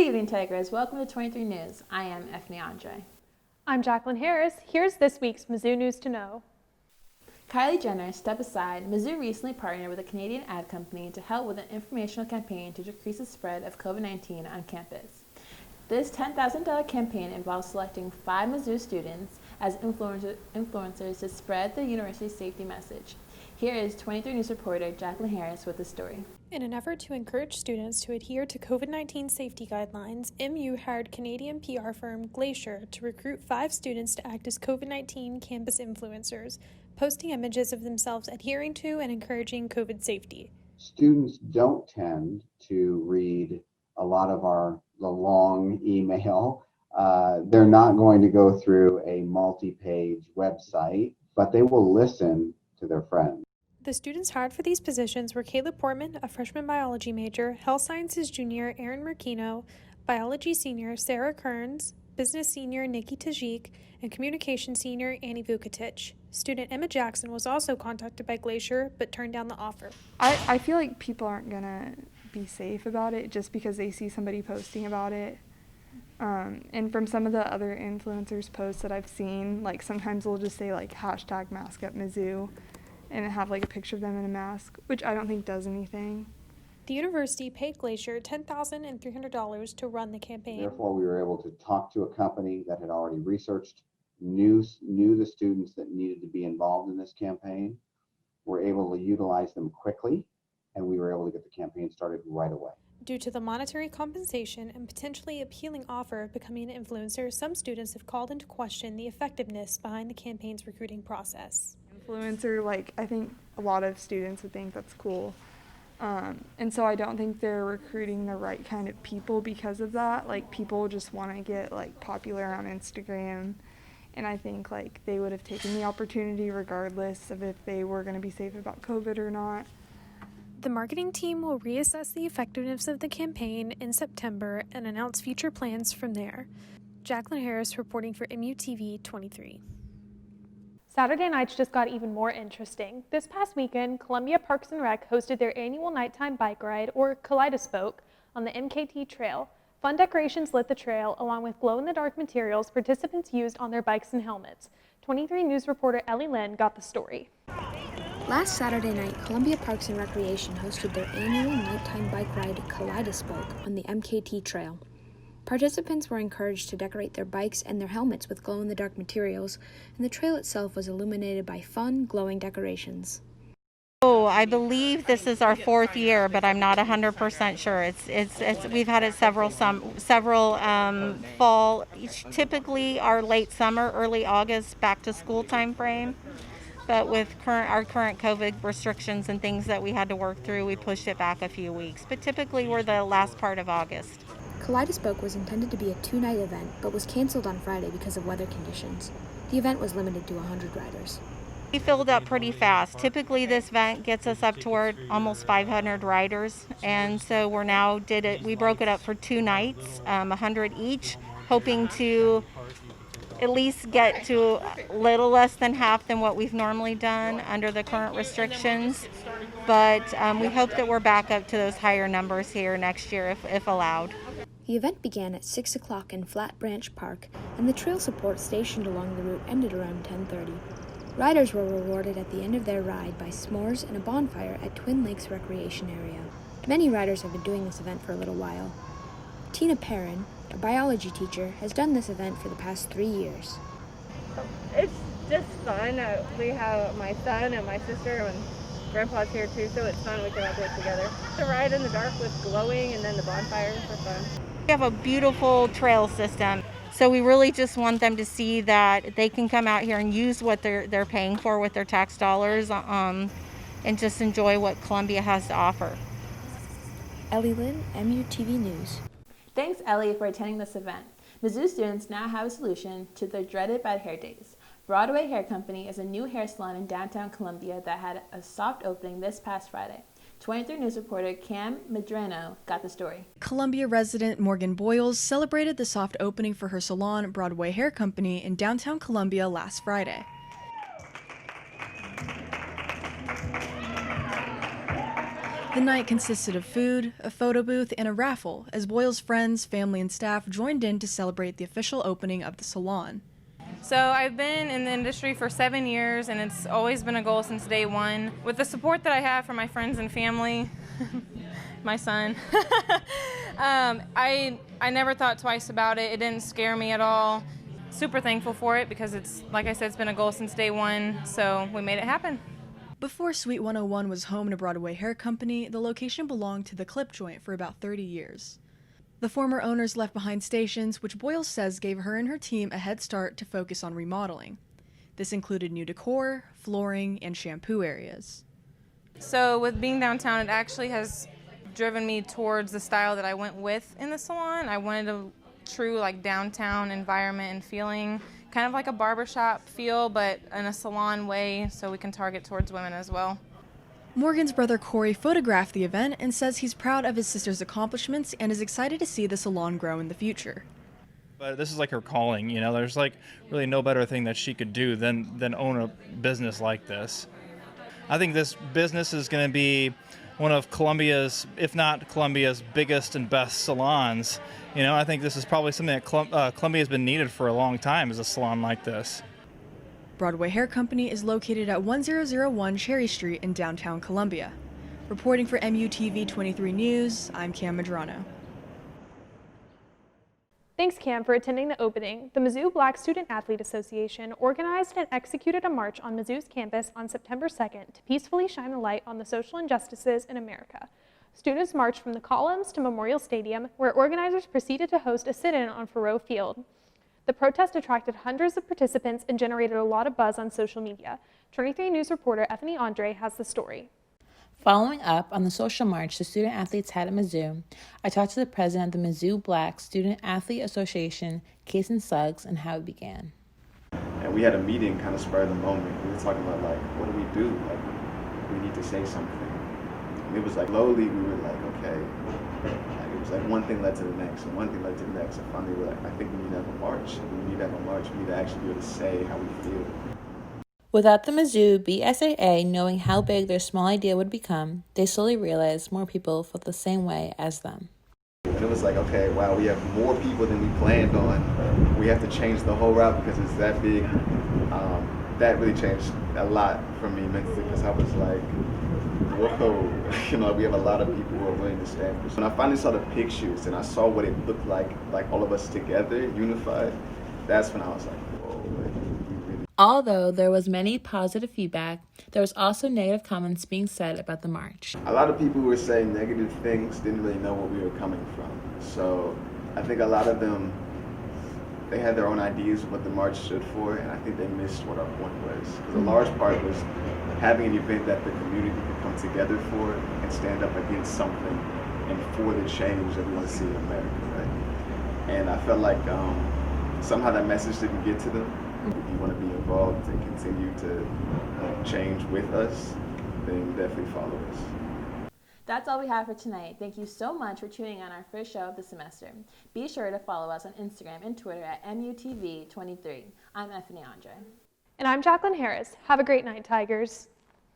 evening, Tigers. Welcome to 23 News. I am Effie Andre. I'm Jacqueline Harris. Here's this week's Mizzou News to Know. Kylie Jenner, step aside. Mizzou recently partnered with a Canadian ad company to help with an informational campaign to decrease the spread of COVID-19 on campus. This $10,000 campaign involves selecting 5 Mizzou students as influencers to spread the university's safety message. Here is 23 News reporter Jacqueline Harris with the story. In an effort to encourage students to adhere to COVID-19 safety guidelines, MU hired Canadian PR firm Glacier to recruit 5 students to act as COVID-19 campus influencers, posting images of themselves adhering to and encouraging COVID safety. Students don't tend to read a lot of the long email. They're not going to go through a multi-page website, but they will listen to their friends. The students hired for these positions were Caleb Portman, a freshman biology major, health sciences junior Aaron Mercino, biology senior Sarah Kearns, business senior Nikki Tajik, and communication senior Annie Vukotic. Student Emma Jackson was also contacted by Glacier, but turned down the offer. I feel like people aren't going to be safe about it just because they see somebody posting about it. And from some of the other influencers' posts that I've seen, like sometimes they'll just say like #MaskUpMizzou and have like a picture of them in a mask, which I don't think does anything. The university paid Glacier $10,300 to run the campaign. Therefore, we were able to talk to a company that had already researched, knew the students that needed to be involved in this campaign, were able to utilize them quickly, and we were able to get the campaign started right away. Due to the monetary compensation and potentially appealing offer of becoming an influencer, some students have called into question the effectiveness behind the campaign's recruiting process. Influencer, like I think a lot of students would think that's cool. And so I don't think they're recruiting the right kind of people because of that. Like people just want to get like popular on Instagram. And I think like they would have taken the opportunity regardless of if they were going to be safe about COVID or not. The marketing team will reassess the effectiveness of the campaign in September and announce future plans from there. Jacqueline Harris reporting for MUTV 23. Saturday nights just got even more interesting. This past weekend, Columbia Parks and Rec hosted their annual nighttime bike ride, or Kaleidoscope, on the MKT Trail. Fun decorations lit the trail, along with glow-in-the-dark materials participants used on their bikes and helmets. 23 News reporter Ellie Lynn got the story. Last Saturday night, Columbia Parks and Recreation hosted their annual nighttime bike ride Kaleidoscope on the MKT Trail. Participants were encouraged to decorate their bikes and their helmets with glow-in-the-dark materials, and the trail itself was illuminated by fun, glowing decorations. Oh, I believe this is our 4th year, but I'm not 100% sure. We've had it several fall, typically our late summer, early August, back to school time frame. But with our current COVID restrictions and things that we had to work through, we pushed it back a few weeks. But typically we're the last part of August. Kaleidoscope was intended to be a 2-night event, but was canceled on Friday because of weather conditions. The event was limited to 100 riders. We filled up pretty fast. Typically this event gets us up toward almost 500 riders, and so we broke it up for 2 nights, 100 each, hoping to at least get to a little less than half than what we've normally done under the current restrictions. But we hope that we're back up to those higher numbers here next year if allowed. The event began at 6 o'clock in Flat Branch Park, and the trail support stationed along the route ended around 10:30. Riders were rewarded at the end of their ride by s'mores and a bonfire at Twin Lakes Recreation Area. Many riders have been doing this event for a little while. Tina Perrin, a biology teacher, has done this event for the past 3 years. It's just fun. We have my son and my sister, and Grandpa's here too, so it's fun. We can all do it together. The ride in the dark with glowing and then the bonfires are fun. We have a beautiful trail system, so we really just want them to see that they can come out here and use what they're paying for with their tax dollars, and just enjoy what Columbia has to offer. Ellie Lynn, MUTV News. Thanks, Ellie, for attending this event. Mizzou students now have a solution to their dreaded bad hair days. Broadway Hair Company is a new hair salon in downtown Columbia that had a soft opening this past Friday. 23 News reporter Cam Medrano got the story. Columbia resident Morgan Boyles celebrated the soft opening for her salon, Broadway Hair Company, in downtown Columbia last Friday. The night consisted of food, a photo booth, and a raffle as Boyle's friends, family, and staff joined in to celebrate the official opening of the salon. So I've been in the industry for 7 years, and it's always been a goal since day one. With the support that I have from my friends and family, my son, I never thought twice about it. It didn't scare me at all. Super thankful for it because it's, like I said, it's been a goal since day one, so we made it happen. Before Suite 101 was home to Broadway Hair Company, the location belonged to the Clip Joint for about 30 years. The former owners left behind stations, which Boyle says gave her and her team a head start to focus on remodeling. This included new decor, flooring, and shampoo areas. So with being downtown, it actually has driven me towards the style that I went with in the salon. I wanted a true like downtown environment and feeling, kind of like a barbershop feel, but in a salon way, so we can target towards women as well. Morgan's brother Corey photographed the event and says he's proud of his sister's accomplishments and is excited to see the salon grow in the future. But this is like her calling, you know, there's like really no better thing that she could do than own a business like this. I think this business is going to be one of Columbia's, if not Columbia's biggest and best salons. You know, I think this is probably something that Columbia's been needed for a long time, is a salon like this. Broadway Hair Company is located at 1001 Cherry Street in downtown Columbia. Reporting for MUTV 23 News, I'm Cam Medrano. Thanks, Cam, for attending the opening. The Mizzou Black Student Athlete Association organized and executed a march on Mizzou's campus on September 2nd to peacefully shine a light on the social injustices in America. Students marched from the columns to Memorial Stadium, where organizers proceeded to host a sit-in on Faurot Field. The protest attracted hundreds of participants and generated a lot of buzz on social media. 23 News reporter Ethany Andre has the story. Following up on the social march the student athletes had at Mizzou, I talked to the president of the Mizzou Black Student Athlete Association, Kason Suggs, and how it began. And we had a meeting kind of spur of the moment. We were talking about, like, what do we do? Like, we need to say something. And it was like, slowly we were like, okay. Like, it was like one thing led to the next, and one thing led to the next. And finally we were like, I think we need to have a march. We need to have a march. We need to actually be able to say how we feel. Without the Mizzou BSAA knowing how big their small idea would become, they slowly realized more people felt the same way as them. And it was like, okay, wow, we have more people than we planned on. We have to change the whole route because it's that big. That really changed a lot for me mentally because I was like, whoa, you know, we have a lot of people who are willing to stand for. When I finally saw the pictures and I saw what it looked like all of us together, unified, that's when I was like, whoa. Although there was many positive feedback, there was also negative comments being said about the march. A lot of people who were saying negative things didn't really know what we were coming from. So I think a lot of them, they had their own ideas of what the march stood for, and I think they missed what our point was. Because a large part was having an event that the community could come together for and stand up against something and for the change that we want to see in America, right? And I felt like somehow that message didn't get to them. If you want to be involved and continue to change with us, then definitely follow us. That's all we have for tonight. Thank you so much for tuning on our first show of the semester. Be sure to follow us on Instagram and Twitter at MUTV23. I'm Ethany Andre. And I'm Jacqueline Harris. Have a great night, Tigers.